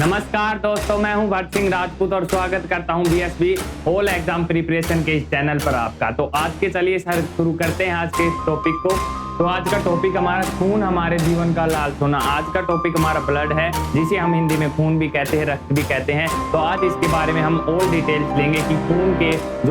नमस्कार दोस्तों, मैं हूं भट्ट सिंह राजपूत और स्वागत करता हूं बीएसबी होल एग्जाम प्रिपरेशन के इस चैनल पर आपका। तो आज के चलिए सर शुरू करते हैं आज के इस टॉपिक को। तो आज का टॉपिक हमारा खून हमारे जीवन का लाल सोना। आज का टॉपिक हमारा ब्लड है, जिसे हम हिंदी में खून भी कहते हैं, रक्त भी कहते हैं। तो आज इसके बारे में हम और डिटेल्स लेंगे कि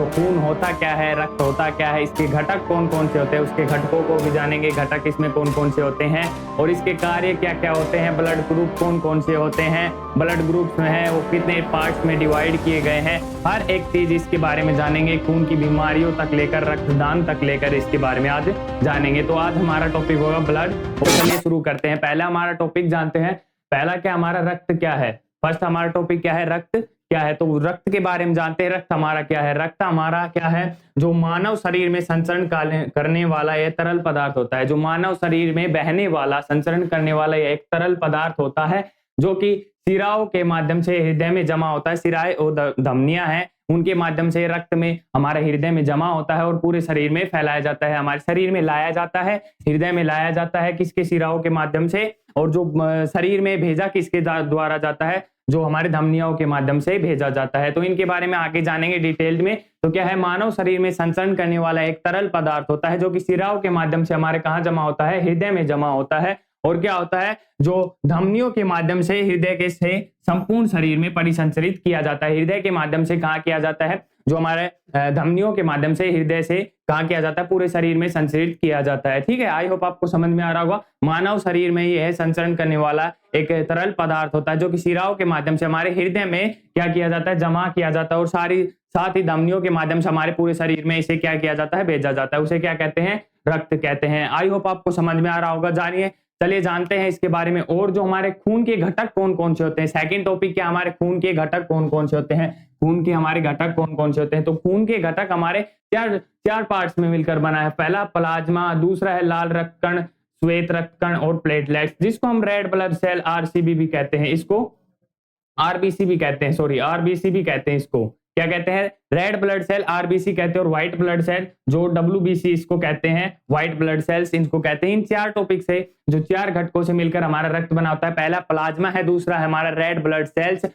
खून होता क्या है, रक्त होता क्या है, इसके घटक कौन कौन से होते हैं, उसके घटकों को भी जानेंगे, घटक इसमें कौन कौन से होते हैं और इसके कार्य क्या क्या होते हैं, ब्लड ग्रुप कौन कौन से होते हैं, ब्लड ग्रुप्स में है वो कितने पार्ट्स में डिवाइड किए गए हैं, हर एक चीज इसके बारे में जानेंगे। खून की बीमारियों तक लेकर रक्तदान तक लेकर इसके बारे में आज जानेंगे। तो आज हमारा टॉपिक होगा ब्लड। तो चलिए शुरू करते हैं। पहला हमारा टॉपिक जानते हैं। पहला क्या हमारा रक्त क्या है। फर्स्ट हमारा टॉपिक क्या है, रक्त क्या है। तो रक्त के बारे में जानते हैं। रक्त हमारा क्या है। रक्त हमारा क्या है, जो मानव शरीर में संचरण करने वाला यह तरल पदार्थ होता है। जो मानव शरीर में बहने वाला, संचरण करने वाला यह एक तरल पदार्थ होता है, जो कि सिराओं के माध्यम से हृदय में जमा होता है। सिराएं और धमनियां हैं, उनके माध्यम से रक्त में हमारे हृदय में जमा होता है और पूरे शरीर में फैलाया जाता है, हमारे शरीर में लाया जाता है, हृदय में लाया जाता है। किसके? सिराओं के माध्यम से। और जो शरीर में भेजा किसके द्वारा जाता है, जो हमारे धमनियों के माध्यम से भेजा जाता है। तो इनके बारे में आगे जानेंगे डिटेल में। तो क्या है, मानव शरीर में संचरण करने वाला एक तरल पदार्थ होता है, जो कि सिराओं के माध्यम से हमारे कहाँ जमा होता है, हृदय में जमा होता है। और क्या होता है, जो धमनियों के माध्यम से हृदय के से संपूर्ण शरीर में परिसंचरित किया जाता है। हृदय के माध्यम से कहाँ किया जाता है, जो हमारे धमनियों के माध्यम से हृदय से कहाँ किया जाता है, पूरे शरीर में संचरित किया जाता है। ठीक है, आई होप आपको समझ में आ रहा होगा। मानव शरीर में यह संचरण करने वाला एक तरल पदार्थ होता है, जो कि सिराओं के माध्यम से हमारे हृदय में क्या किया जाता है, जमा किया जाता है। और साथ ही धमनियों के माध्यम से हमारे पूरे शरीर में इसे क्या किया जाता है, भेजा जाता है। उसे क्या कहते हैं, रक्त कहते हैं। आई होप आपको समझ में आ रहा होगा। जानिए, चलिए जानते हैं इसके बारे में। और जो हमारे खून के घटक कौन कौन से होते हैं। सेकंड टॉपिक क्या, हमारे खून के घटक कौन कौन से होते हैं। खून के हमारे घटक कौन कौन से होते हैं। तो खून के घटक हमारे चार पार्ट्स में मिलकर बना है। पहला प्लाज्मा, दूसरा है लाल रक्त कण, श्वेत रक्त कण और प्लेटलेट्स, जिसको हम रेड ब्लड सेल आरसीबी भी कहते हैं। इसको आरबीसी भी कहते हैं, सॉरी आरबीसी भी कहते हैं। इसको क्या कहते हैं, रेड ब्लड सेल आरबीसी कहते हैं। और व्हाइट ब्लड सेल जो डब्ल्यूबीसी इसको कहते हैं, व्हाइट ब्लड सेल्स इनको कहते हैं। इन चार टॉपिक से, जो चार घटकों से मिलकर हमारा रक्त बना होता है। पहला प्लाज्मा है, दूसरा है हमारा रेड ब्लड सेल्स,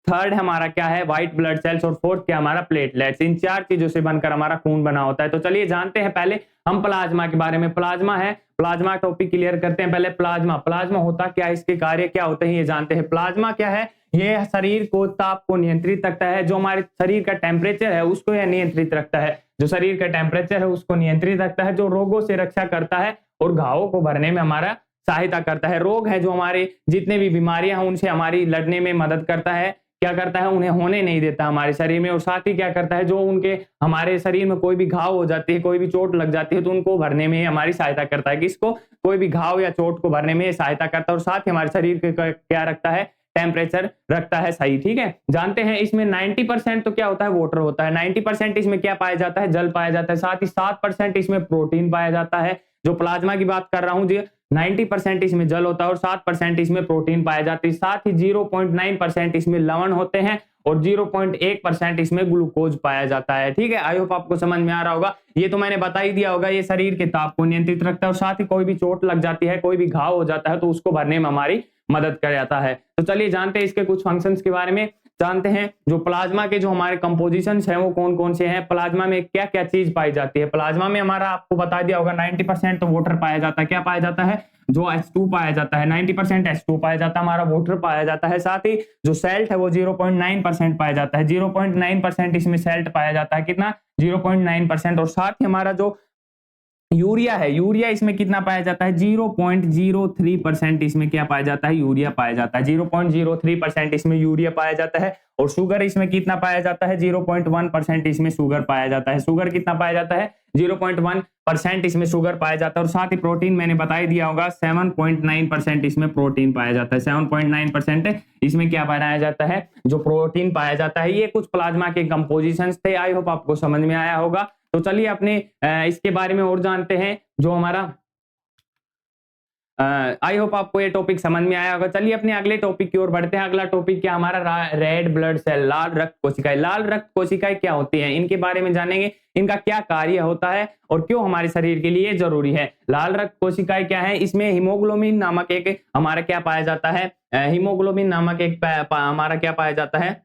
थर्ड हमारा क्या है, व्हाइट ब्लड सेल्स, और फोर्थ क्या हमारा प्लेटलेट्स। इन चार चीजों से बनकर हमारा खून बना होता है। तो चलिए जानते हैं पहले हम प्लाज्मा के बारे में। प्लाज्मा है, प्लाज्मा टॉपिक क्लियर करते हैं पहले। प्लाज्मा होता क्या है, इसके कार्य क्या होते हैं, ये जानते हैं। प्लाज्मा क्या है, ये शरीर को ताप को नियंत्रित रखता है। जो हमारे शरीर का टेम्परेचर है उसको यह नियंत्रित रखता है। जो शरीर का टेम्परेचर है उसको नियंत्रित रखता है। जो रोगों से रक्षा करता है और घावों को भरने में हमारा सहायता करता है। रोग है जो हमारे जितने भी बीमारियां हैं उनसे हमारी लड़ने में मदद करता है। क्या करता है, उन्हें होने नहीं देता हमारे शरीर में। और साथ ही क्या करता है, जो उनके हमारे शरीर में कोई भी घाव हो जाती है, कोई भी चोट लग जाती है, तो उनको भरने में हमारी सहायता करता है। किसको? कोई भी घाव या चोट को भरने में सहायता करता है। और साथ ही हमारे शरीर के क्या रखता है, टेम्परेचर रखता है सही। ठीक है, जानते हैं इसमें 90% तो क्या होता है, वाटर होता है। 90% इसमें क्या पाया जाता है, जल पाया जाता है। साथ ही 7% इसमें प्रोटीन पाया जाता है। जो प्लाज्मा की बात कर रहा हूं जी, 90% इसमें जल होता है और 7% इसमें प्रोटीन पाया जाता है। साथ ही 0.9% इसमें लवण होते हैं और 0.1% इसमें ग्लूकोज पाया जाता है। ठीक है, आई होप आपको समझ में आ रहा होगा। ये तो मैंने बता ही दिया होगा। ये शरीर के ताप को नियंत्रित रखता है और साथ ही कोई भी चोट लग जाती है, कोई भी घाव हो जाता है, तो उसको भरने में हमारी मदद कर जाता है। तो चलिए जानते हैं इसके कुछ फंक्शंस के बारे में। जानते हैं जो प्लाज्मा के जो हमारे कंपोजिशंस हैं वो कौन कौन से हैं। प्लाज्मा में क्या क्या चीज पाई जाती है। प्लाज्मा में हमारा आपको बता दिया होगा 90% तो वाटर पाया जाता है। क्या पाया जाता है, जो H2 पाया जाता है, 90% H2 पाया जाता है, हमारा वाटर पाया जाता है। साथ ही जो सेल्ट है वो 0.9% पाया जाता है। 0.9% इसमें सेल्ट पाया जाता है। कितना? 0.9%। और साथ ही हमारा जो यूरिया है, यूरिया इसमें कितना पाया जाता है, 0.03% इसमें क्या पाया जाता है, यूरिया पाया जाता है। 0.03% इसमें यूरिया पाया जाता है। और शुगर इसमें कितना पाया जाता है, 0.1% इसमें शुगर पाया जाता है। शुगर कितना पाया जाता है, 0.1% इसमें शुगर पाया जाता है। और साथ ही प्रोटीन मैंने बता ही दिया होगा, 7.9% इसमें प्रोटीन पाया जाता है। 7.9% इसमें क्या पाया जाता है, जो प्रोटीन पाया जाता है। ये कुछ प्लाज्मा के कंपोजिशंस थे। आई होप आपको समझ में आया होगा। तो चलिए अपने इसके बारे में और जानते हैं। जो हमारा आई होप आपको ये टॉपिक समझ में आया होगा। चलिए अपने अगले टॉपिक की ओर बढ़ते हैं। अगला टॉपिक क्या हमारा, रेड ब्लड सेल, लाल रक्त कोशिकाएं। लाल रक्त कोशिकाएं क्या होती हैं, इनके बारे में जानेंगे, इनका क्या कार्य होता है और क्यों हमारे शरीर के लिए जरूरी है। लाल रक्त कोशिकाएं क्या है, इसमें हीमोग्लोबिन नामक एक हमारा क्या पाया जाता है, हीमोग्लोबिन नामक एक हमारा क्या पाया जाता है,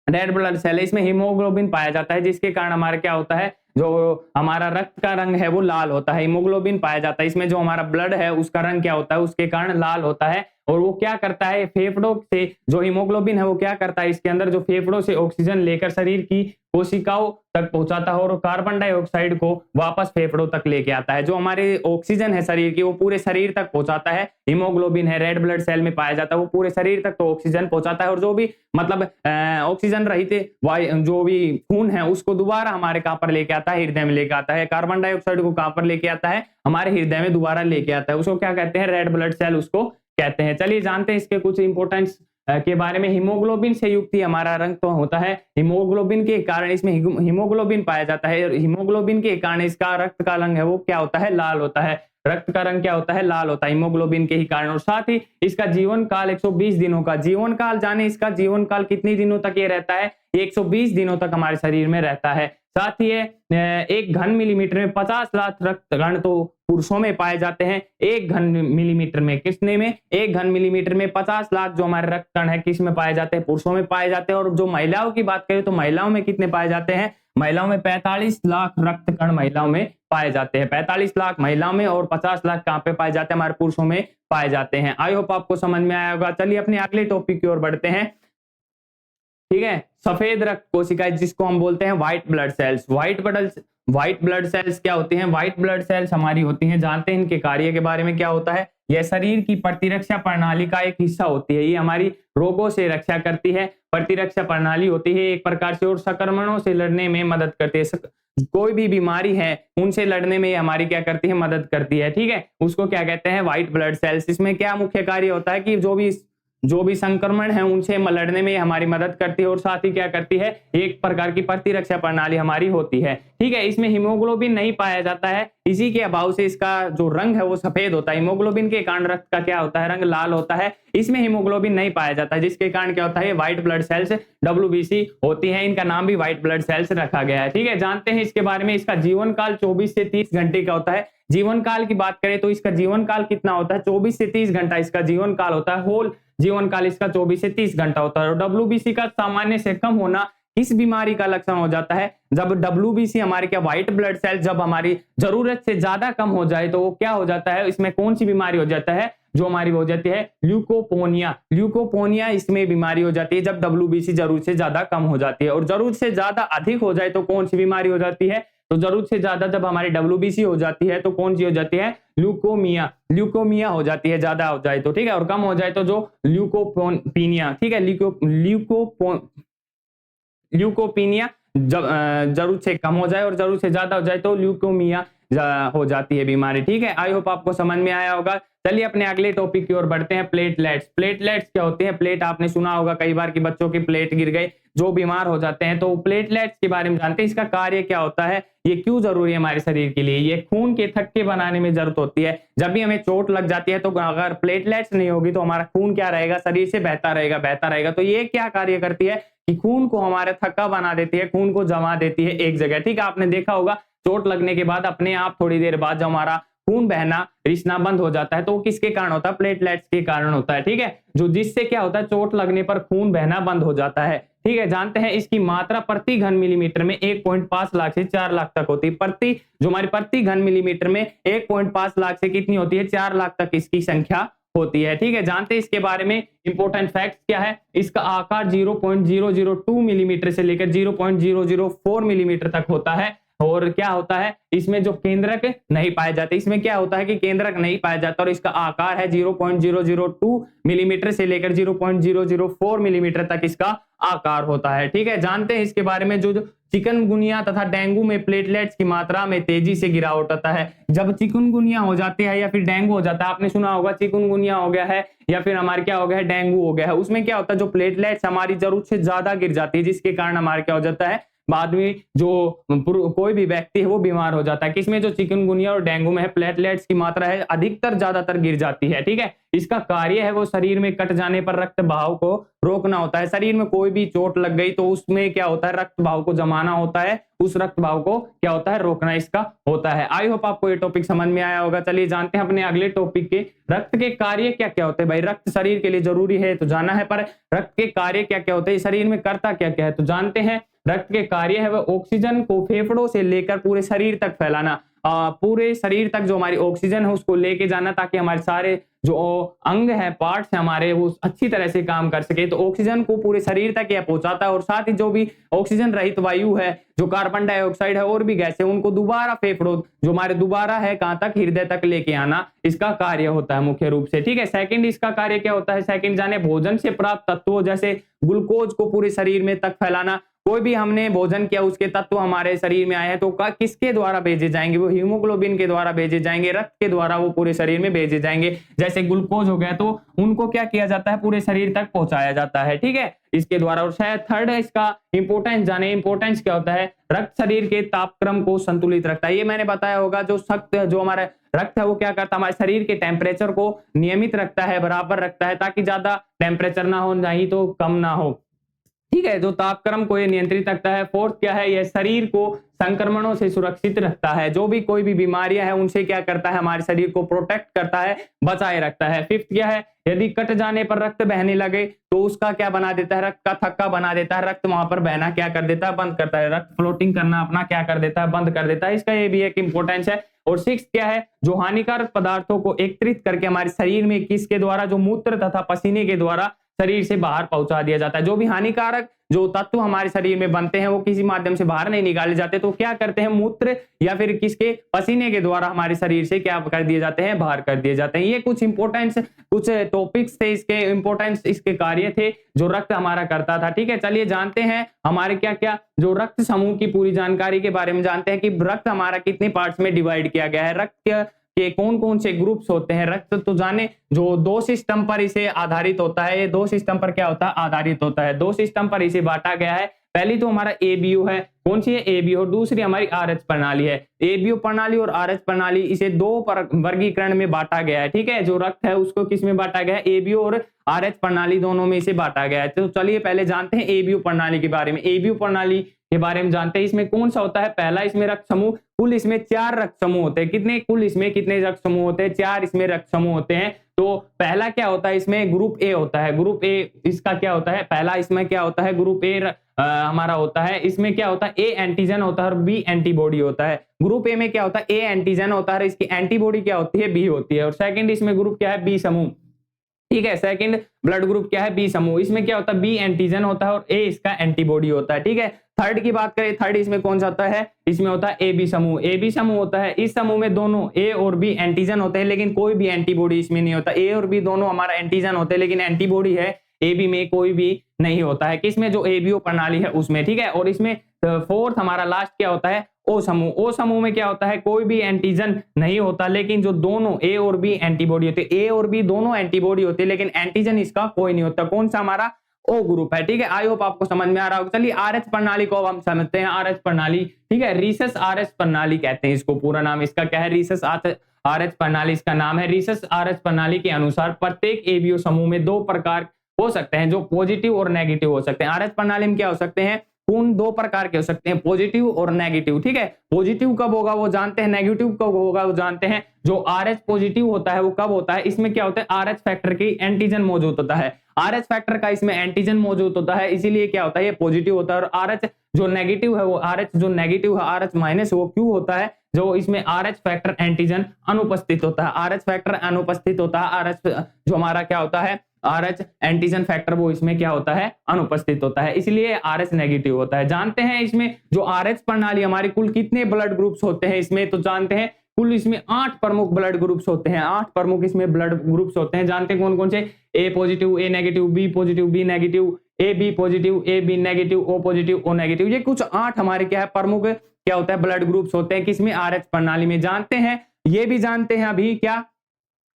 रेड ब्लड सेल है। इसमें हीमोग्लोबिन पाया जाता है, जिसके कारण हमारा क्या होता है, जो हमारा रक्त का रंग है वो लाल होता है। हीमोग्लोबिन पाया जाता है इसमें, जो हमारा ब्लड है उसका रंग क्या होता है, उसके कारण लाल होता है। और वो क्या करता है, फेफड़ों से जो हीमोग्लोबिन है वो क्या करता है, इसके अंदर जो फेफड़ों से ऑक्सीजन लेकर शरीर की कोशिकाओं तक पहुंचाता है और कार्बन डाइऑक्साइड को वापस फेफड़ों तक लेके आता है। जो हमारे ऑक्सीजन है शरीर की वो पूरे शरीर तक पहुंचाता है। हीमोग्लोबिन है, रेड ब्लड सेल में पाया जाता है, वो पूरे शरीर तक तो ऑक्सीजन पहुंचाता है। और जो भी मतलब ऑक्सीजन रहित जो भी खून है उसको दोबारा हमारे कहां पर लेके आता है, हृदय में लेके आता है। कार्बन डाइऑक्साइड को कहां पर लेके आता है, हमारे हृदय में दोबारा लेके आता है। उसको क्या कहते हैं, रेड ब्लड सेल उसको कहते हैं। चलिए जानते हैं इसके कुछ इंपोर्टेंस के बारे में। हीमोग्लोबिन से युक्त ही हमारा रंग तो होता है। हीमोग्लोबिन के कारण, इसमें हीमोग्लोबिन पाया जाता है, हीमोग्लोबिन के कारण इसका रक्त का रंग है वो क्या होता है, लाल होता है। रक्त का रंग क्या होता है, लाल होता है, हीमोग्लोबिन के ही कारण। और साथ ही इसका जीवन काल 120 दिनों का, जीवन काल जाने इसका जीवन काल कितनी दिनों तक ये रहता है, 120 दिनों तक हमारे शरीर में रहता है। साथ ही एक घन मिलीमीटर में 50 लाख रक्त कण तो पुरुषों में पाए जाते हैं। एक घन मिलीमीटर में, किसने में, एक घन मिलीमीटर में 50 लाख जो हमारे रक्त कण है किस में पाए जाते हैं, पुरुषों में पाए जाते हैं। और जो महिलाओं की बात करें तो महिलाओं में कितने पाए जाते हैं, महिलाओं में 45 लाख रक्त कण महिलाओं में पाए जाते हैं। 45 लाख महिलाओं में और 50 लाख कहां पे पाए जाते हैं, हमारे पुरुषों में पाए जाते हैं। आई होप आपको समझ में आया होगा। चलिए अपने अगले टॉपिक की ओर बढ़ते हैं। ठीक है, सफेद रक्त कोशिकाएं जिसको हम बोलते हैं white blood cells. White blood cells क्या होती हैं, व्हाइट ब्लड सेल्स हमारी होती हैं, जानते हैं इनके कार्य के बारे में क्या होता है। यह शरीर की प्रतिरक्षा प्रणाली का एक हिस्सा होती है। ये हमारी रोगों से रक्षा करती है, प्रतिरक्षा प्रणाली होती है एक प्रकार से, और संक्रमणों से लड़ने में मदद करती है। कोई भी बीमारी है उनसे लड़ने में हमारी क्या करती है, मदद करती है। ठीक है, उसको क्या कहते हैं, व्हाइट ब्लड सेल्स। इसमें क्या मुख्य कार्य होता है कि जो भी संक्रमण है उनसे लड़ने में हमारी मदद करती है, और साथ ही क्या करती है, एक प्रकार की प्रतिरक्षा प्रणाली हमारी होती है। ठीक है, इसमें हीमोग्लोबिन नहीं पाया जाता है, इसी के अभाव से इसका जो रंग है वो सफेद होता है। हीमोग्लोबिन के कारण रक्त का क्या होता है, रंग लाल होता है। इसमें हीमोग्लोबिन नहीं पाया जाता है, जिसके कारण क्या होता है, व्हाइट ब्लड सेल्स WBC होती है। इनका नाम भी व्हाइट ब्लड सेल्स रखा गया है। ठीक है, जानते हैं इसके बारे में। इसका जीवन काल 24 से 30 घंटे का होता है। जीवन काल की बात करें तो इसका जीवन काल कितना होता है, 24 से 30 घंटा इसका जीवन काल होता है। होल जीवन काल इसका 24 से 30 घंटा होता है। और WBC का सामान्य से कम होना इस बीमारी का लक्षण हो जाता है। जब WBC हमारे क्या, व्हाइट ब्लड सेल जब हमारी जरूरत से ज्यादा कम हो जाए तो वो क्या हो जाता है, इसमें कौन सी बीमारी हो जाता है, जो हमारी हो जाती है ल्यूकोपोनिया। ल्यूकोपोनिया इसमें बीमारी हो जाती है जब WBC जरूरत से ज्यादा कम हो जाती है। और जरूरत से ज्यादा अधिक हो जाए तो कौन सी बीमारी हो जाती है, तो जरूरत से ज्यादा जब हमारी WBC हो जाती है तो कौन सी हो जाती है, ल्यूकोमिया। ल्यूकोमिया हो जाती है ज्यादा हो जाए तो। ठीक है, और कम हो जाए तो जो ल्यूकोपीनिया। ठीक है, ल्यूकोपीनिया जब जरूरत से कम हो जाए और जरूरत से ज्यादा हो जाए तो ल्यूकोमिया हो जाती है बीमारी। ठीक है, आई होप आपको समझ में आया होगा। चलिए अपने अगले टॉपिक की ओर बढ़ते हैं। प्लेटलेट्स। प्लेटलेट्स क्या होते हैं, प्लेट आपने सुना होगा कई बार कि बच्चों की प्लेट गिर गई, जो बीमार हो जाते हैं, तो प्लेटलेट्स के बारे में जानते हैं। इसका कार्य क्या होता है, ये क्यों जरूरी है हमारे शरीर के लिए। ये खून के थक्के बनाने में जरूरत होती है। जब भी हमें चोट लग जाती है तो अगर प्लेटलेट्स नहीं होगी तो हमारा खून क्या रहेगा, शरीर से बहता रहेगा। तो ये क्या कार्य करती है कि खून को हमारे थक्का बना देती है, खून को जमा देती है एक जगह। ठीक है, आपने देखा होगा चोट लगने के बाद अपने आप थोड़ी देर बाद जब हमारा खून बहना रिसना बंद हो जाता है तो वो किसके कारण होता है, प्लेटलेट्स के कारण होता है। ठीक है, जो जिससे क्या होता है, चोट लगने पर खून बहना बंद हो जाता है। ठीक है, जानते हैं इसकी मात्रा प्रति घन मिलीमीटर में 1.5 लाख से 4 लाख तक होती है। जो हमारी प्रति घन मिलीमीटर में 1.5 लाख से कितनी होती है, 4 लाख तक इसकी संख्या होती है। ठीक है, जानते हैं इसके बारे में इंपॉर्टेंट फैक्ट्स क्या है। इसका आकार 0.002 मिलीमीटर से लेकर 0.004 मिलीमीटर तक होता है। और क्या होता है, इसमें जो केंद्रक नहीं पाए जाते, इसमें क्या होता है कि केंद्रक नहीं पाया जाता, और इसका आकार है 0.002 मिलीमीटर से लेकर 0.004 मिलीमीटर तक इसका आकार होता है। ठीक है, जानते हैं इसके बारे में। जो चिकनगुनिया तथा डेंगू में प्लेटलेट्स की मात्रा में तेजी से गिरावट आता है। जब चिकनगुनिया हो जाती है या फिर डेंगू हो जाता है, आपने सुना होगा चिकनगुनिया हो गया है या फिर हमारे क्या हो गया है, डेंगू हो गया है, उसमें क्या होता है, जो प्लेटलेट्स हमारी जरूरत से ज्यादा गिर जाती है, जिसके कारण हमारे क्या हो जाता है, आदमी जो कोई भी व्यक्ति है वो बीमार हो जाता है। किसमें, जो चिकनगुनिया और डेंगू में है, प्लेटलेट्स की मात्रा है अधिकतर ज्यादातर गिर जाती है। ठीक है, इसका कार्य है वो शरीर में कट जाने पर रक्त बहाव को रोकना होता है। शरीर में कोई भी चोट लग गई तो उसमें क्या होता है, रक्त बहाव को जमाना होता है, उस रक्त बहाव को क्या होता है, रोकना इसका होता है। आई होप आपको ये टॉपिक समझ में आया होगा। चलिए जानते हैं अपने अगले टॉपिक के, रक्त के कार्य क्या क्या होते हैं। भाई रक्त शरीर के लिए जरूरी है तो जाना है, पर रक्त के कार्य क्या क्या होते हैं, शरीर में करता क्या क्या है तो जानते हैं। रक्त के कार्य है वह ऑक्सीजन को फेफड़ों से लेकर पूरे शरीर तक फैलाना, पूरे शरीर तक जो हमारी ऑक्सीजन है उसको लेके जाना, ताकि हमारे सारे जो अंग है, पार्ट्स है हमारे, वो अच्छी तरह से काम कर सके। तो ऑक्सीजन को पूरे शरीर तक यह पहुंचाता है, और साथ ही जो भी ऑक्सीजन रहित वायु है, जो कार्बन डाइऑक्साइड है और भी गैस है, उनको दोबारा फेफड़ों जो हमारे दोबारा है कहां तक, हृदय तक लेके आना इसका कार्य होता है मुख्य रूप से। ठीक है, सेकंड इसका कार्य क्या होता है, सेकंड जाने, भोजन से प्राप्त तत्वों जैसे ग्लूकोज को पूरे शरीर में तक फैलाना। कोई भी हमने भोजन किया, उसके तत्व हमारे शरीर में आए हैं तो किसके द्वारा भेजे जाएंगे, वो हीमोग्लोबिन के द्वारा भेजे जाएंगे, रक्त के द्वारा वो पूरे शरीर में भेजे जाएंगे। जैसे ग्लूकोज हो गया तो उनको क्या किया जाता है, पूरे शरीर तक पहुंचाया जाता है। ठीक है, इसके द्वारा। और शायद थर्ड है इसका इंपोर्टेंस जाने, इंपोर्टेंस क्या होता है, रक्त शरीर के तापक्रम को संतुलित रखता है। ये मैंने बताया होगा, जो सख्त जो हमारा रक्त है वो क्या करता है, हमारे शरीर के टेम्परेचर को नियमित रखता है, बराबर रखता है, ताकि ज्यादा टेम्परेचर ना हो, नहीं तो कम ना हो। ठीक है, जो तापक्रम को ये नियंत्रित रखता है। फोर्थ क्या है, यह शरीर को संक्रमणों से सुरक्षित रखता है, जो भी कोई भी बीमारियां है उनसे क्या करता है, हमारे शरीर को प्रोटेक्ट करता है, बचाए रखता है। फिफ्थ क्या है, यदि कट जाने पर रक्त बहने लगे तो उसका क्या बना देता है, रक्त का थक्का बना देता है, रक्त वहां पर बहना क्या कर देता है, बंद करता है, रक्त फ्लोटिंग करना अपना क्या कर देता है, बंद कर देता है। इसका ये भी एक इंपॉर्टेंस है। और सिक्स क्या है, जो हानिकारक पदार्थों को एकत्रित करके हमारे शरीर में किसके द्वारा, जो मूत्र तथा पसीने के द्वारा शरीर से बाहर पहुंचा दिया जाता है। जो भी हानिकारक जो तत्व हमारे शरीर में बनते हैं वो किसी माध्यम से बाहर नहीं निकाले जाते, तो क्या करते हैं, मूत्र या फिर किसके, पसीने के द्वारा हमारे शरीर से क्या कर दिए जाते हैं, बाहर कर दिए जाते हैं। ये कुछ इंपोर्टेंस, कुछ टॉपिक्स थे, इसके इंपोर्टेंस, इसके कार्य थे जो रक्त हमारा करता था। ठीक है, चलिए जानते हैं हमारे क्या क्या जो रक्त समूह की पूरी जानकारी के बारे में जानते हैं कि रक्त हमारा कितने पार्ट्स में डिवाइड किया गया है, रक्त के कौन कौन से ग्रुप्स होते हैं। रक्त तो जाने जो दो सिस्टम पर इसे आधारित होता है, ये दो सिस्टम पर क्या होता है, आधारित होता है, दो सिस्टम पर इसे बांटा गया है। पहली तो हमारा एबीयू है, कौन सी है, एबीयू, और दूसरी हमारी आरएच प्रणाली है। एबीयू प्रणाली और आरएच प्रणाली, इसे दो वर्गीकरण में बांटा गया है। ठीक है, जो रक्त है उसको किस में बांटा गया है, एबीयू और आरएच प्रणाली दोनों में इसे बांटा गया है। तो चलिए पहले जानते हैं एबीयू प्रणाली के बारे में। एबीयू प्रणाली के बारे में जानते हैं, इसमें कौन सा होता है, पहला इसमें रक्त समूह, कुल इसमें 4 रक्त समूह होते हैं। कितने, कुल इसमें कितने रक्त समूह होते हैं, 4 इसमें रक्त समूह होते हैं। तो पहला क्या होता है, इसमें ग्रुप ए होता है, ग्रुप ए इसका क्या होता है, पहला इसमें क्या होता है, ग्रुप ए हमारा होता है। इसमें क्या होता है, ए एंटीजन होता है और बी एंटीबॉडी होता है। ग्रुप ए में क्या होता है, ए एंटीजन होता है, इसकी एंटीबॉडी क्या होती है, बी होती है। और सेकंड इसमें ग्रुप क्या है, बी समूह। ठीक है, सेकंड ब्लड ग्रुप क्या है, बी समूह। इसमें क्या होता है, बी एंटीजन होता है और ए इसका एंटीबॉडी होता है। ठीक है, थर्ड की बात करें, थर्ड इसमें कौन सा होता है, इसमें होता है ए बी समूह। ए बी समूह होता है, इस समूह में दोनों ए और बी एंटीजन होते हैं, लेकिन कोई भी एंटीबॉडी इसमें नहीं होता। ए और बी दोनों हमारा एंटीजन होते हैं, लेकिन एंटीबॉडी है ए बी में कोई भी नहीं होता है। किसमें, जो एबीओ प्रणाली है उसमें। ठीक है, और इसमें फोर्थ हमारा लास्ट क्या होता है, ओ समूह। ओ समूह में क्या होता है, कोई भी एंटीजन नहीं होता, लेकिन जो दोनों ए और बी एंटीबॉडी होते हैं, ए और बी दोनों एंटीबॉडी होते हैं, लेकिन एंटीजन इसका कोई नहीं होता। कौन सा, हमारा ओ ग्रुप है। ठीक है, आई होप आपको समझ में आ रहा होगा। चलिए आरएच प्रणाली को हम समझते हैं। आरएच प्रणाली, ठीक है, रीसस आरएच प्रणाली कहते हैं इसको, पूरा नाम इसका क्या है, रीसस आरएच प्रणाली इसका नाम है। रीसस आरएच प्रणाली के अनुसार प्रत्येक एबीओ समूह में 2 प्रकार हो सकते हैं, जो पॉजिटिव और नेगेटिव हो सकते हैं। आरएच प्रणाली में क्या हो सकते हैं, कौन 2 प्रकार के हो सकते हैं, पॉजिटिव और नेगेटिव। ठीक है, पॉजिटिव कब होगा वो जानते हैं, नेगेटिव कब होगा वो जानते हैं। जो आरएच पॉजिटिव होता है वो कब होता है, इसमें क्या होता है, आरएच फैक्टर की एंटीजन मौजूद होता है, आरएच फैक्टर का इसमें एंटीजन मौजूद होता है, इसीलिए क्या होता है, ये पॉजिटिव होता है। और आरएच जो नेगेटिव है वो आरएच जो नेगेटिव है, आरएच माइनस, वो क्यों होता है, जो इसमें आरएच फैक्टर एंटीजन अनुपस्थित होता है, आरएच फैक्टर अनुपस्थित होता है, आरएच जो हमारा क्या होता है, आरएच एंटीजन फैक्टर वो इसमें क्या होता है, अनुपस्थित होता है, इसलिए आरएच नेगेटिव होता है। जानते हैं इसमें जो आरएच प्रणाली हमारी कुल कितने ब्लड ग्रुप्स होते हैं इसमें, तो जानते हैं कुल इसमें 8 प्रमुख ब्लड ग्रुप्स होते हैं, 8 प्रमुख इसमें ब्लड ग्रुप्स होते हैं। जानते हैं कौन कौन से, A positive, A negative, B positive, B negative, A B positive, A B negative, O positive, O negative. ये कुछ 8 हमारे क्या है, प्रमुख क्या होता है, ब्लड ग्रुप्स होते हैं किसमें, आरएच प्रणाली में। जानते हैं, ये भी जानते हैं अभी क्या,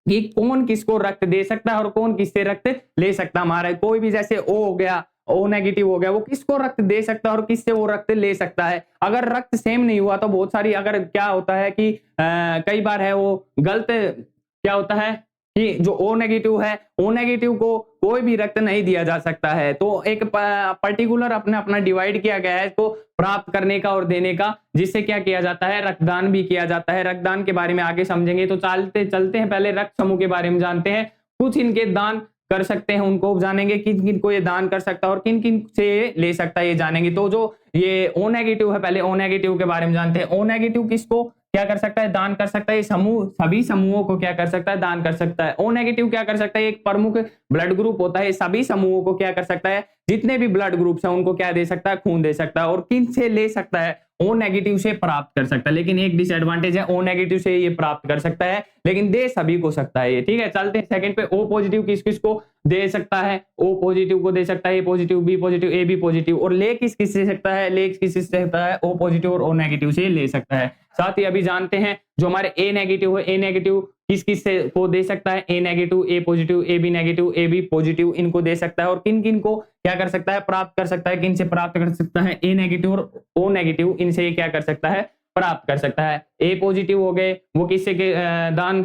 कि कौन किसको रक्त दे सकता है और कौन किससे रक्त ले सकता है। हमारा कोई भी जैसे ओ हो गया, ओ नेगेटिव हो गया, वो किसको रक्त दे सकता है और किससे वो रक्त ले सकता है। अगर रक्त सेम नहीं हुआ तो बहुत सारी, अगर क्या होता है कि कई बार है वो गलत क्या होता है कि जो ओ नेगेटिव है, ओ नेगेटिव को कोई भी रक्त नहीं दिया जा सकता है। तो एक पर्टिकुलर अपना अपना डिवाइड किया गया है इसको प्राप्त करने का और देने का, जिससे क्या किया जाता है, रक्तदान भी किया जाता है। रक्तदान के बारे में आगे समझेंगे, तो चलते हैं पहले रक्त समूह के बारे में जानते हैं। कुछ इनके दान कर सकते हैं उनको जानेंगे, किन किन को ये दान कर सकता है और किन किन से ये ले सकता है ये जानेंगे। तो जो ये ओ नेगेटिव है, पहले ओ नेगेटिव के बारे में जानते हैं। ओ नेगेटिव किसको क्या कर सकता है, दान कर सकता है। ये समूह सभी समूहों को क्या कर सकता है, दान कर सकता है। ओ नेगेटिव क्या कर सकता है, एक प्रमुख ब्लड ग्रुप होता है, सभी समूहों को क्या कर सकता है, जितने भी ब्लड ग्रुप्स हैं उनको क्या दे सकता है, खून दे सकता है। और किन से ले सकता है, ओ नेगेटिव से प्राप्त कर सकता है। लेकिन एक डिसएडवांटेज है, ओ नेगेटिव से ये प्राप्त कर सकता है लेकिन दे सभी को सकता है ये, ठीक है। चलते हैं सेकंड पे, ओ पॉजिटिव किस किस को दे सकता है, ओ पॉजिटिव को दे सकता है, A positive, B positive, A B positive. और ले किस किस से सकता है, ले किस किस से सकता है, ओ पॉजिटिव और ओ नेगेटिव से ले सकता है। साथ ही अभी जानते हैं जो हमारे ए नेगेटिव है, ए नेगेटिव किस किस से को दे सकता है, A negative, A positive, A B negative, A B positive, इनको दे सकता है। और किन किन को क्या कर सकता है, प्राप्त कर सकता है, किन से प्राप्त कर सकता है, ए नेगेटिव और ओ नेगेटिव, इनसे ये क्या कर सकता है, प्राप्त कर सकता है। ए पॉजिटिव हो गए, वो किससे दान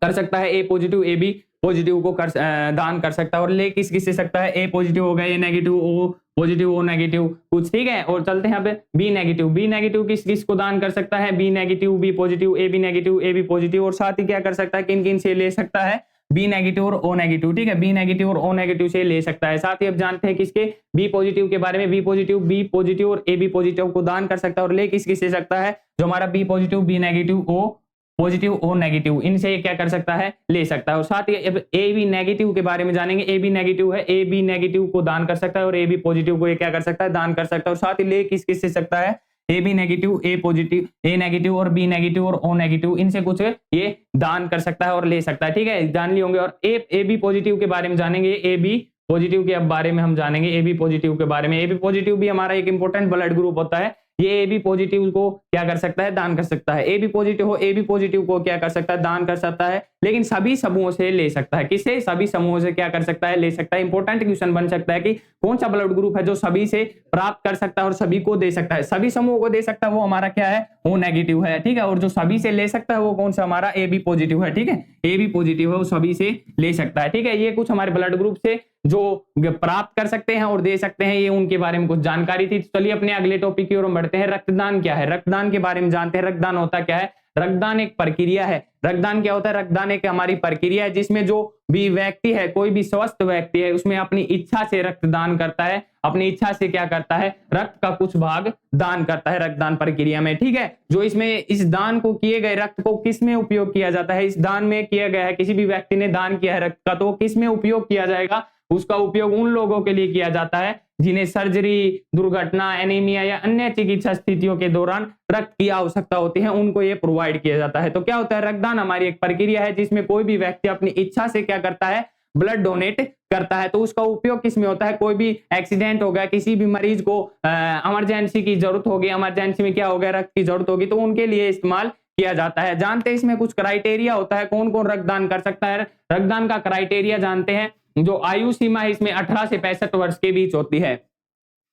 कर सकता है, A positive, A B positive को दान कर सकता है। और ले किस किस से सकता है, ए पॉजिटिव हो गया, A negative, O positive, O negative कुछ, ठीक है। और चलते हैं अब बी नेगेटिव, बी नेगेटिव किस किस को दान कर सकता है, B negative, B positive, A B negative, A B positive. और साथ ही क्या कर सकता है, किन किन से ले सकता है, बी नेगेटिव और ओ नेगेटिव, ठीक है। बी नेगेटिव और ओ नेगेटिव से ले सकता है। साथ ही अब जानते हैं किसके, बी पॉजिटिव के बारे में। बी पॉजिटिव और ए बी पॉजिटिव को दान कर सकता है। और ले किस किस से सकता है, जो हमारा B positive, B negative, O positive, O negative, इनसे ये क्या कर सकता है, ले सकता है। और साथ ही अब ए बी नेगेटिव के बारे में जानेंगे। ए बी नेगेटिव है, ए बी नेगेटिव को दान कर सकता है और ए बी पॉजिटिव को ये क्या कर सकता है, दान कर सकता है। और साथ ही ले किस किस से सकता है, A B negative, A positive, A negative और बी नेगेटिव और ओ नेगेटिव, इनसे कुछ ये दान कर सकता है और ले सकता है, ठीक है, जान लिए होंगे। और ए बी पॉजिटिव के बारे में जानेंगे, ए बी पॉजिटिव के बारे में हम जानेंगे, ए बी पॉजिटिव के बारे में। ए बी पॉजिटिव भी हमारा एक इंपॉर्टेंट ब्लड ग्रुप होता है। ये ए बी पॉजिटिव को क्या कर सकता है, दान कर सकता है। ए बी पॉजिटिव हो, ए बी पॉजिटिव को क्या कर सकता है, दान कर सकता है, लेकिन सभी समूहों से ले सकता है। किससे, सभी समूहों से क्या कर सकता है, ले सकता है। इंपॉर्टेंट क्वेश्चन बन सकता है कि कौन सा ब्लड ग्रुप है जो सभी से प्राप्त कर सकता है और सभी को दे सकता है। सभी समूहों को दे सकता है वो हमारा क्या है, ओ नेगेटिव है, ठीक है। और जो सभी से ले सकता है वो कौन सा, हमारा ए बी पॉजिटिव है, ठीक है। ए बी पॉजिटिव है, वो सभी से ले सकता है, ठीक है। ये कुछ हमारे ब्लड ग्रुप से जो प्राप्त कर सकते हैं और दे सकते हैं, ये उनके बारे में कुछ जानकारी थी। तो चलिए अपने अगले टॉपिक की ओर बढ़ते हैं। रक्तदान क्या है, रक्तदान के बारे में जानते हैं। रक्तदान होता क्या है, रक्तदान एक प्रक्रिया है। रक्तदान क्या होता है, रक्तदान एक हमारी प्रक्रिया है जिसमें जो भी व्यक्ति है, कोई भी स्वस्थ व्यक्ति है, उसमें अपनी इच्छा से रक्तदान करता है, अपनी इच्छा से क्या करता है, रक्त का कुछ भाग दान करता है रक्तदान प्रक्रिया में, ठीक है। जो इसमें इस दान को किए गए रक्त को किस में उपयोग किया जाता है, इस दान में किया गया है, किसी भी व्यक्ति ने दान किया है रक्त का, तो किस में उपयोग किया जाएगा, उसका उपयोग उन लोगों के लिए किया जाता है जिन्हें सर्जरी, दुर्घटना, एनीमिया या अन्य चिकित्सा स्थितियों के दौरान रक्त की आवश्यकता होती है, उनको ये प्रोवाइड किया जाता है। तो क्या होता है, रक्तदान हमारी एक प्रक्रिया है जिसमें कोई भी व्यक्ति अपनी इच्छा से क्या करता है, ब्लड डोनेट करता है। तो उसका उपयोग किस में होता है, कोई भी एक्सीडेंट हो गया, किसी भी मरीज को इमरजेंसी की जरूरत होगी, इमरजेंसी में क्या हो गया, रक्त की जरूरत होगी, तो उनके लिए इस्तेमाल किया जाता है। जानते हैं इसमें कुछ क्राइटेरिया होता है, कौन कौन रक्तदान कर सकता है। रक्तदान का क्राइटेरिया जानते हैं, जो आयु सीमा है इसमें 18 से 65 वर्ष के बीच होती है।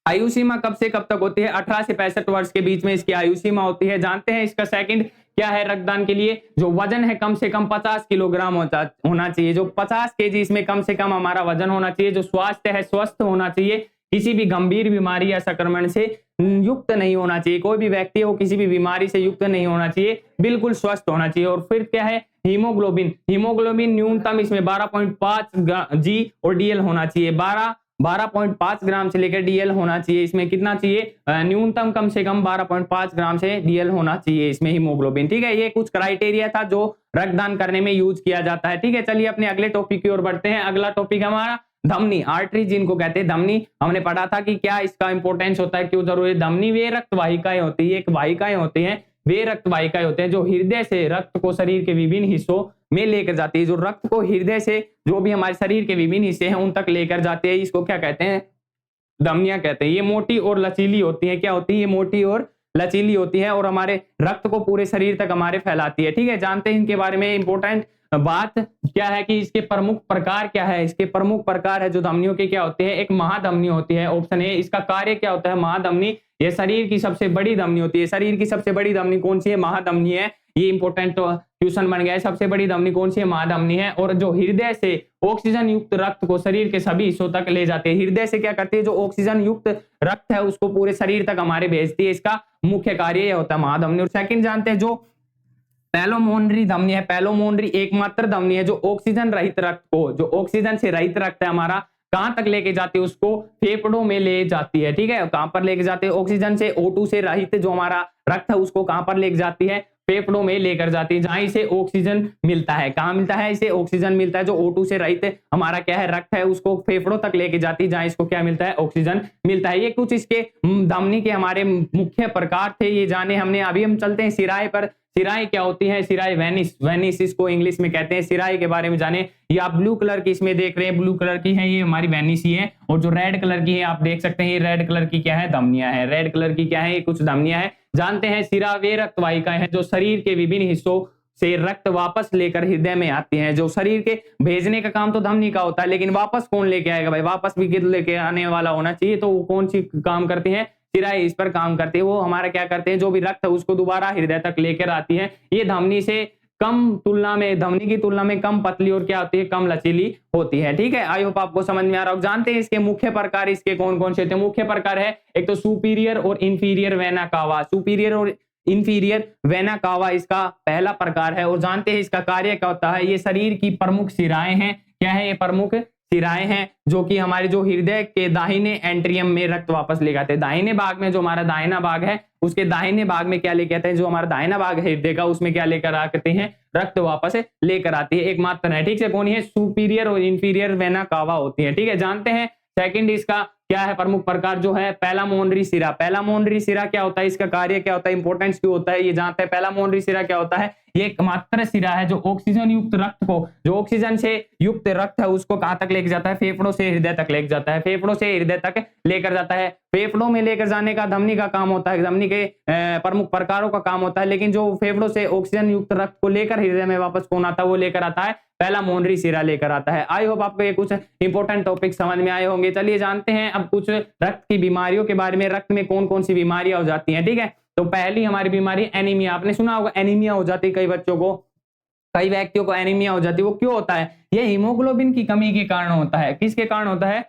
आयु सीमा कब से कब तक होती है, 18 से 65 वर्ष के बीच में इसकी आयु सीमा होती है। जानते हैं इसका सेकंड क्या है रक्तदान के लिए, जो वजन है कम से कम 50 किलोग्राम होना चाहिए, जो 50 केजी इसमें कम से कम हमारा वजन होना चाहिए। जो स्वास्थ्य है स्वस्थ होना चाहिए, किसी भी गंभीर बीमारी या संक्रमण से युक्त नहीं होना चाहिए, कोई भी व्यक्ति हो किसी भी बीमारी से युक्त नहीं होना चाहिए, बिल्कुल स्वस्थ होना चाहिए। और फिर क्या है, हीमोग्लोबिन, हीमोग्लोबिन न्यूनतम इसमें 12.5 जी और डीएल होना चाहिए, 12.5 ग्राम से लेकर डीएल होना चाहिए। इसमें कितना चाहिए, न्यूनतम कम से कम 12.5 ग्राम से डीएल होना चाहिए इसमें हीमोग्लोबिन, ठीक है। ये कुछ क्राइटेरिया था जो रक्तदान करने में यूज किया जाता है, ठीक है। चलिए अपने अगले टॉपिक की ओर बढ़ते हैं। अगला टॉपिक हमारा धमनी, आर्टरी जिनको कहते हैं धमनी। हमने पढ़ा था कि क्या इसका इंपॉर्टेंस होता है, क्यों जरूरी है। धमनी वे रक्त वाहिकाएं होती है, एक वाहिकाएं होती हैं, वे रक्त वाहिकाएं होते हैं जो हृदय से रक्त को शरीर के विभिन्न हिस्सों में लेकर जाती है। जो रक्त को हृदय से जो भी हमारे शरीर के विभिन्न हिस्से हैं उन तक लेकर जाते हैं, इसको क्या कहते हैं, धमनियां कहते हैं। ये मोटी और लचीली होती है, क्या होती है, ये मोटी और लचीली होती है और हमारे रक्त को पूरे शरीर तक हमारे फैलाती है, ठीक है। जानते हैं इनके बारे में, इंपॉर्टेंट बात क्या है कि इसके प्रमुख प्रकार क्या है, इसके प्रमुख प्रकार है जो धमनियों के क्या होते हैं, एक महाधमनी होती है, ऑप्शन ए। इसका कार्य क्या होता है, महाधमनी, ये शरीर की सबसे बड़ी धमनी होती है। शरीर की सबसे बड़ी धमनी कौन सी है, महाधमनी है। ये इंपॉर्टेंट क्वेश्चन बन गया है, सबसे बड़ी धमनी कौन सी है, महाधमनी है। और जो हृदय से ऑक्सीजन युक्त रक्त को शरीर के सभी हिस्सों तक ले जाते हैं, हृदय से क्या करती है, जो ऑक्सीजन युक्त रक्त है उसको पूरे शरीर तक हमारे भेजती है। इसका मुख्य कार्य यह होता है महाधमनी। और सेकंड जानते हैं जो पैलोमोनरी धमनी है, पैलोमोनरी एकमात्र धमनी है जो ऑक्सीजन रहित रक्त को, जो ऑक्सीजन से रहित रक्त है हमारा, कहां तक लेके जाती है, उसको फेफड़ों में ले जाती है। ठीक है, कहां पर लेके जाते हैं, ऑक्सीजन से O2 से रहित जो हमारा रक्त है उसको कहां पर लेके जाती है, फेफड़ों में लेकर जाती है, जहां इसे ऑक्सीजन मिलता है। कहां मिलता है, इसे ऑक्सीजन मिलता है। जो O2 से रहित हमारा क्या है, रक्त है, उसको फेफड़ों तक लेके जाती है, जहां इसको क्या मिलता है, ऑक्सीजन मिलता है। ये कुछ इसके धमनी के हमारे मुख्य प्रकार थे, ये जाने हमने। अभी हम चलते हैं सिराए पर। सिराए क्या होती है, सिराए वेनिस, वेनिस इसको इंग्लिश में कहते हैं। सिराए के बारे में जाने। ये आप ब्लू कलर की इसमें देख रहे हैं, ब्लू कलर की है, ये हमारी वेनिस ही है। और जो रेड कलर की है आप देख सकते हैं, ये रेड कलर की क्या है, धमनियां है। रेड कलर की क्या है, ये कुछ धमनियां है। जानते हैं सिरा वे रक्त वाहिकाएं हैं जो शरीर के विभिन्न हिस्सों से रक्त वापस लेकर हृदय में आती हैं। जो शरीर के भेजने का काम तो धमनी का होता है, लेकिन वापस कौन लेके आएगा भाई, वापस भी लेके आने वाला होना चाहिए। तो वो कौन सी काम करती है, सिराएं इस पर काम करते हैं। वो हमारा क्या करते हैं, जो भी रक्त है उसको दोबारा हृदय तक लेकर आती है। ये धमनी से कम तुलना में, धमनी की तुलना में कम पतली और क्या होती है, कम लचीली होती है। ठीक है, आई होप आपको समझ में आ रहा हो। जानते हैं इसके मुख्य प्रकार इसके कौन कौन से होते हैं। मुख्य प्रकार है एक तो सुपीरियर और इंफीरियर वेना कावा, सुपीरियर और इंफीरियर वेना कावा इसका पहला प्रकार है। और जानते हैं इसका कार्य क्या होता है, ये शरीर की प्रमुख सिराएं हैं। क्या है, ये प्रमुख सिराएं हैं जो कि हमारे जो हृदय के दाहिने एंट्रियम में रक्त वापस ले जाते हैं। दाहिने भाग में, जो हमारा दाहिना भाग है उसके दाहिने भाग में क्या लेके आते हैं, जो हमारा दाहिना भाग है हृदय का, उसमें क्या लेकर आते हैं, रक्त वापस लेकर आती है। एकमात्र है, ठीक से, कौन है, सुपीरियर और इंफीरियर वेना कावा होती है। ठीक है, जानते हैं सेकंड इसका क्या है प्रमुख प्रकार जो है, पैलामोनरी सिरा। पैलामोनरी सिरा क्या होता है, इसका कार्य क्या होता है, इंपॉर्टेंस क्यों होता है, ये जानते हैं। पैलामोनरी सिरा क्या होता है, ये एकमात्र सिरा है जो ऑक्सीजन युक्त रक्त को, जो ऑक्सीजन से युक्त रक्त है उसको कहां तक लेकर जाता है, फेफड़ों से हृदय तक लेकर जाता है, फेफड़ों से हृदय तक लेकर जाता है। फेफड़ों में लेकर जाने का धमनी का काम होता है, धमनी के प्रमुख प्रकारों का काम होता है। लेकिन जो फेफड़ों से ऑक्सीजन युक्त रक्त को लेकर हृदय में वापस कौन आता है, वो लेकर आता है पैलामोनरी सिरा लेकर आता है। आई होप आपको ये कुछ इंपॉर्टेंट टॉपिक समझ में आए होंगे। चलिए जानते हैं अब कुछ रक्त की बीमारियों के बारे में, रक्त में कौन कौन सी बीमारियां हो जाती हैं। ठीक है, तो पहली हमारी बीमारी एनीमिया। आपने सुना होगा एनीमिया हो जाती है कई बच्चों को, कई व्यक्तियों को एनीमिया हो जाती है। वो क्यों होता है, ये हीमोग्लोबिन की कमी के कारण होता है। किसके कारण होता है,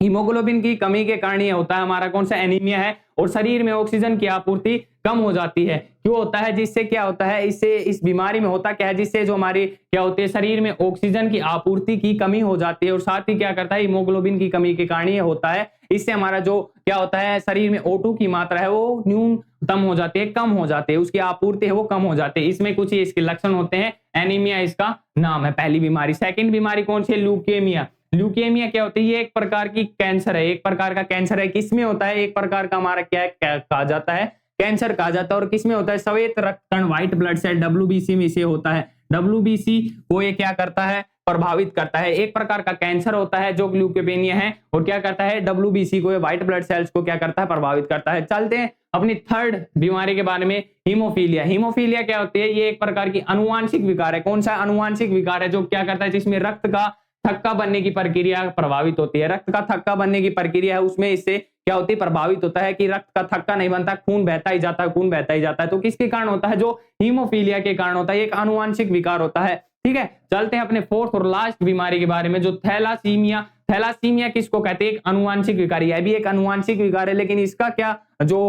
हीमोग्लोबिन की कमी के कारण ये होता है हमारा कौन सा, एनीमिया है। और शरीर में ऑक्सीजन की आपूर्ति कम हो जाती है। क्यों होता है, जिससे क्या होता है, इससे इस बीमारी में होता क्या है, जिससे जो हमारी क्या होती है, शरीर में ऑक्सीजन की आपूर्ति की कमी हो जाती है। और साथ ही क्या करता है, हीमोग्लोबिन की कमी के कारण ये होता है। इससे हमारा जो क्या होता है, शरीर में O2 की मात्रा है वो न्यूनतम हो जाती है, कम हो जाती है, उसकी आपूर्ति है वो कम हो जाती है। इसमें कुछ ही इसके लक्षण होते हैं। एनीमिया इसका नाम है, पहली बीमारी। सेकंड बीमारी कौन सी है, ल्यूकेमिया। ल्यूकेमिया क्या होती है, ये एक प्रकार की कैंसर है, एक प्रकार का कैंसर है। किसमें होता है, एक प्रकार का हमारा क्या कहा जाता है, कैंसर कहा जाता है। और किसमें होता है, श्वेत रक्त कण, व्हाइट ब्लड सेल, WBC में से होता है। WBC को ये क्या करता है, प्रभावित करता है। एक प्रकार का कैंसर होता है जो ल्यूकेमिया है, और क्या करता है, WBC को, व्हाइट ब्लड सेल्स को क्या करता है, प्रभावित करता है। चलते हैं अपनी थर्ड बीमारी के बारे में, हीमोफीलिया। हीमोफीलिया क्या होती है, ये एक प्रकार की अनुवांशिक विकार है। कौन सा अनुवांशिक विकार है, जो क्या करता है, जिसमें रक्त का थक्का बनने की प्रक्रिया प्रभावित होती है। रक्त का थक्का बनने की प्रक्रिया है, उसमें इससे क्या होती है, प्रभावित होता है कि रक्त का थक्का नहीं बनता, खून बहता ही जाता है, खून बहता ही जाता है। तो किसके कारण होता है, जो हीमोफीलिया के कारण होता है, एक अनुवांशिक विकार होता है। ठीक है, चलते हैं अपने फोर्थ और लास्ट बीमारी के बारे में, जो थैलासीमिया। थैलासीमिया किसको कहते हैं, एक अनुवांशिक विकार। यह भी एक अनुवांशिक विकार है, लेकिन इसका क्या जो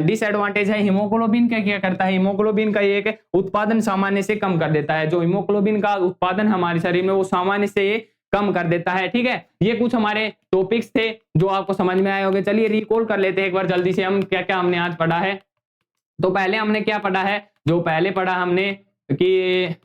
डिसएडवांटेज है, हीमोग्लोबिन का क्या करता है, हीमोग्लोबिन का एक उत्पादन सामान्य से कम कर देता है। जो हीमोग्लोबिन का उत्पादन हमारे शरीर में वो सामान्य से कम कर देता है। ठीक है, ये कुछ हमारे टॉपिक्स थे जो आपको समझ में आए होंगे। चलिए रिकॉल कर लेते हैं एक बार जल्दी से, हम क्या क्या हमने आज पढ़ा है। तो पहले हमने क्या पढ़ा है, जो पहले पढ़ा हमने कि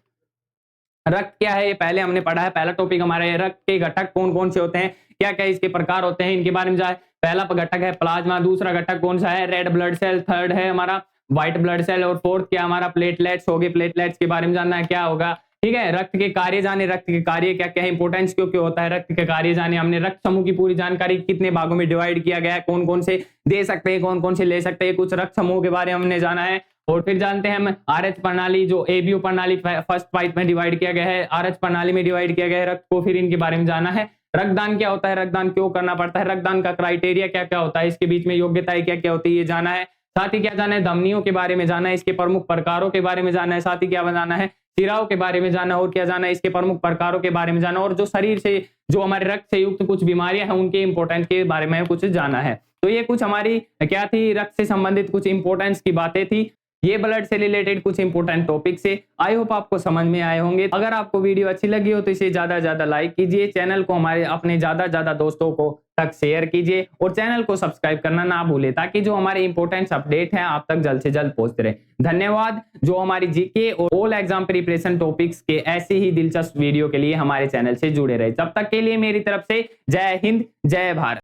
रक्त क्या है, ये पहले हमने पढ़ा है। पहला टॉपिक हमारा है रक्त के घटक कौन कौन से होते हैं, क्या क्या इसके प्रकार होते हैं, इनके बारे में जाए। पहला घटक है प्लाज्मा, दूसरा घटक कौन सा है, रेड ब्लड सेल, थर्ड है हमारा व्हाइट ब्लड सेल, और फोर्थ क्या हमारा प्लेटलेट्स हो गए। प्लेटलेट्स के बारे में जानना है क्या होगा। ठीक है, रक्त के कार्य जाने, रक्त के कार्य क्या क्या है, इंपोर्टेंस क्यों क्यों होता है, रक्त के कार्य जाने। हमने रक्त समूह की पूरी जानकारी कितने भागों में डिवाइड किया गया है, कौन कौन से दे सकते हैं, कौन कौन से ले सकते हैं, कुछ रक्त समूह के बारे में हमने जाना है। और फिर जानते हैं हम आरएच प्रणाली, जो एबीओ प्रणाली फर्स्ट पाइप में डिवाइड किया गया है, आरएच प्रणाली में डिवाइड किया गया है रक्त को, फिर इनके बारे में जाना है। रक्तदान क्या होता है, रक्तदान क्यों करना पड़ता है, रक्तदान का क्राइटेरिया क्या क्या होता है, इसके बीच में योग्यताएं क्या क्या होती है, ये जाना है। साथ ही क्या जाना है, धमनियों के बारे में जाना है, इसके प्रमुख प्रकारों के बारे में जाना है। साथ ही क्या जाना है, शिराओं के बारे में जाना है। और क्या जाना है, इसके प्रमुख प्रकारों के बारे में जाना, और जो शरीर से जो हमारे रक्त से युक्त कुछ बीमारियां हैं उनके इंपोर्टेंस के बारे में कुछ जाना है। तो ये कुछ हमारी क्या थी, रक्त से संबंधित कुछ इंपोर्टेंस की बातें थी। ये ब्लड से रिलेटेड कुछ इंपोर्टेंट टॉपिक से आई होप आपको समझ में आए होंगे। अगर आपको वीडियो अच्छी लगी हो तो इसे ज्यादा से ज्यादा लाइक कीजिए, चैनल को हमारे अपने ज्यादा से ज्यादा दोस्तों को तक शेयर कीजिए और चैनल को सब्सक्राइब करना ना भूले, ताकि जो हमारे इंपोर्टेंट अपडेट हैं आप तक जल्द से जल्द पहुंचते रहे। धन्यवाद। जो हमारी जीके और ऑल एग्जाम प्रिपरेशन टॉपिक्स के ऐसे ही दिलचस्प वीडियो के लिए हमारे चैनल से जुड़े रहे। तब तक के लिए मेरी तरफ से जय हिंद, जय भारत।